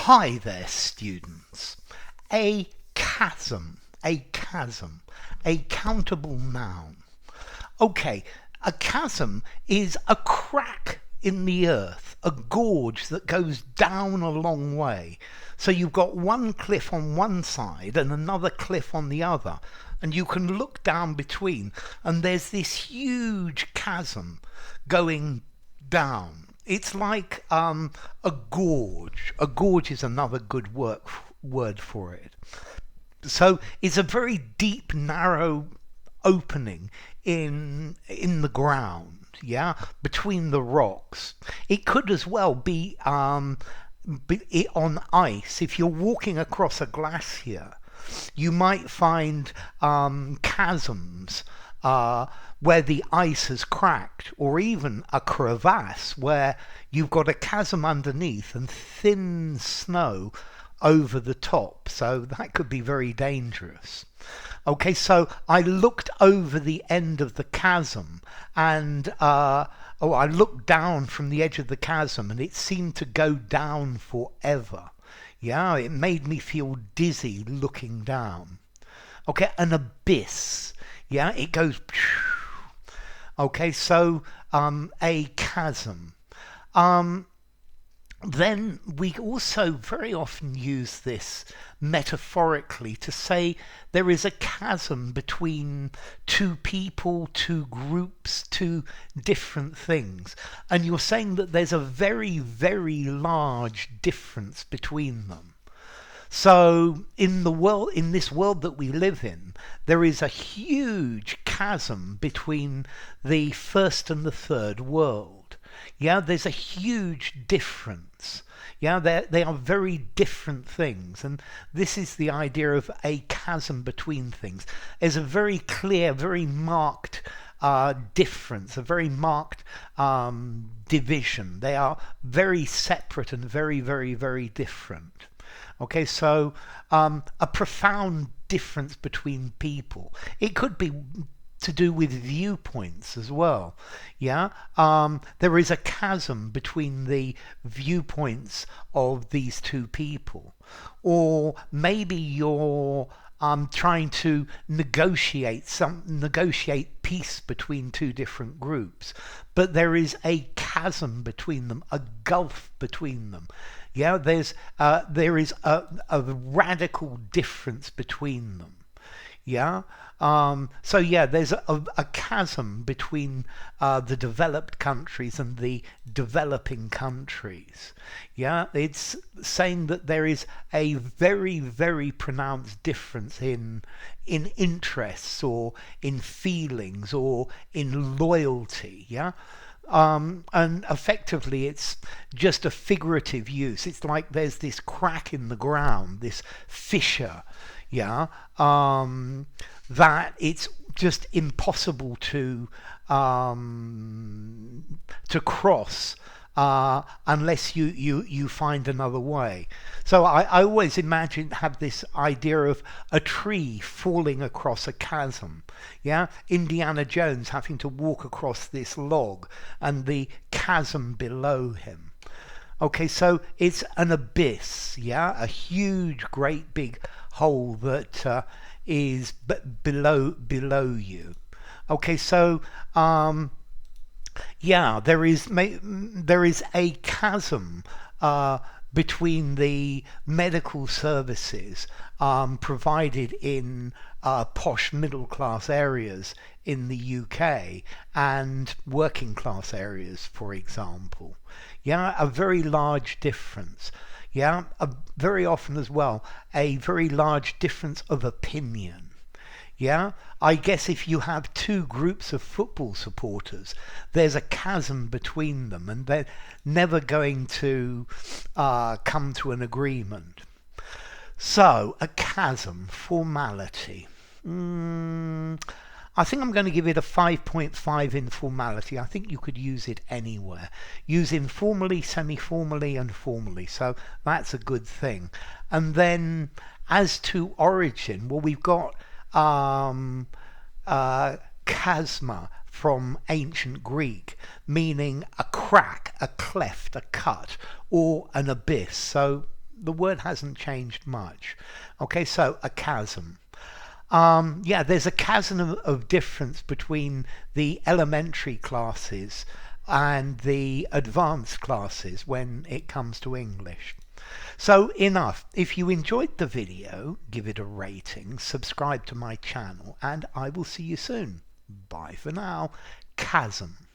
Hi there, students. A chasm, a countable noun. Okay, a chasm is a crack in the earth, a gorge that goes down a long way. So you've got one cliff on one side and another cliff on the other, and you can look down between, and there's this huge chasm going down. It's like a gorge. A gorge is another good word for it. So it's a very deep, narrow opening in the ground, yeah, between the rocks. It could as well be on ice. If you're walking across a glacier, you might find chasms where the ice has cracked, or even a crevasse where you've got a chasm underneath and thin snow over the top. So that could be very dangerous. Okay, so I looked over the end of the chasm and I looked down from the edge of the chasm and it seemed to go down forever. Yeah, it made me feel dizzy looking down. Okay, an abyss. Yeah, it goes. Okay, so a chasm. Then we also very often use this metaphorically to say there is a chasm between two people, two groups, two different things. And you're saying that there's a very, very large difference between them. So in this world that we live in, there is a huge chasm between the first and the third world. Yeah, there's a huge difference. Yeah, they are very different things, and this is the idea of a chasm between things. There's a very clear, very marked difference, a very marked division. They are very separate and very, very, very different. Okay, so a profound difference between people. It could be to do with viewpoints as well. Yeah, there is a chasm between the viewpoints of these two people, or maybe you're trying to negotiate peace between two different groups, but there is a chasm between them, a gulf between them. Yeah, there is a radical difference between them. Yeah. So yeah, there's a chasm between the developed countries and the developing countries. Yeah, it's saying that there is a very, very pronounced difference in interests, or in feelings, or in loyalty. Yeah. And effectively it's just a figurative use. It's like there's this crack in the ground, this fissure, yeah, that it's just impossible to cross unless you find another way. So I always have this idea of a tree falling across a chasm. Yeah, Indiana Jones having to walk across this log and the chasm below him. Okay, so it's an abyss. Yeah, a huge, great big hole that is below you. Okay, so yeah, there is a chasm between the medical services provided in posh middle class areas in the UK and working class areas, for example. Yeah, a very large difference. Yeah, very often as well, a very large difference of opinion. Yeah, I guess if you have two groups of football supporters, there's a chasm between them and they're never going to come to an agreement. So, a chasm, formality. I think I'm going to give it a 5.5 in formality. I think you could use it anywhere. Use informally, semi-formally and formally. So that's a good thing. And then as to origin, well, we've got chasma from ancient Greek, meaning a crack, a cleft, a cut, or an abyss. So the word hasn't changed much. Okay, so a chasm. Yeah, there's a chasm of difference between the elementary classes and the advanced classes when it comes to English. So enough. If you enjoyed the video, give it a rating, subscribe to my channel, and I will see you soon. Bye for now. Chasm.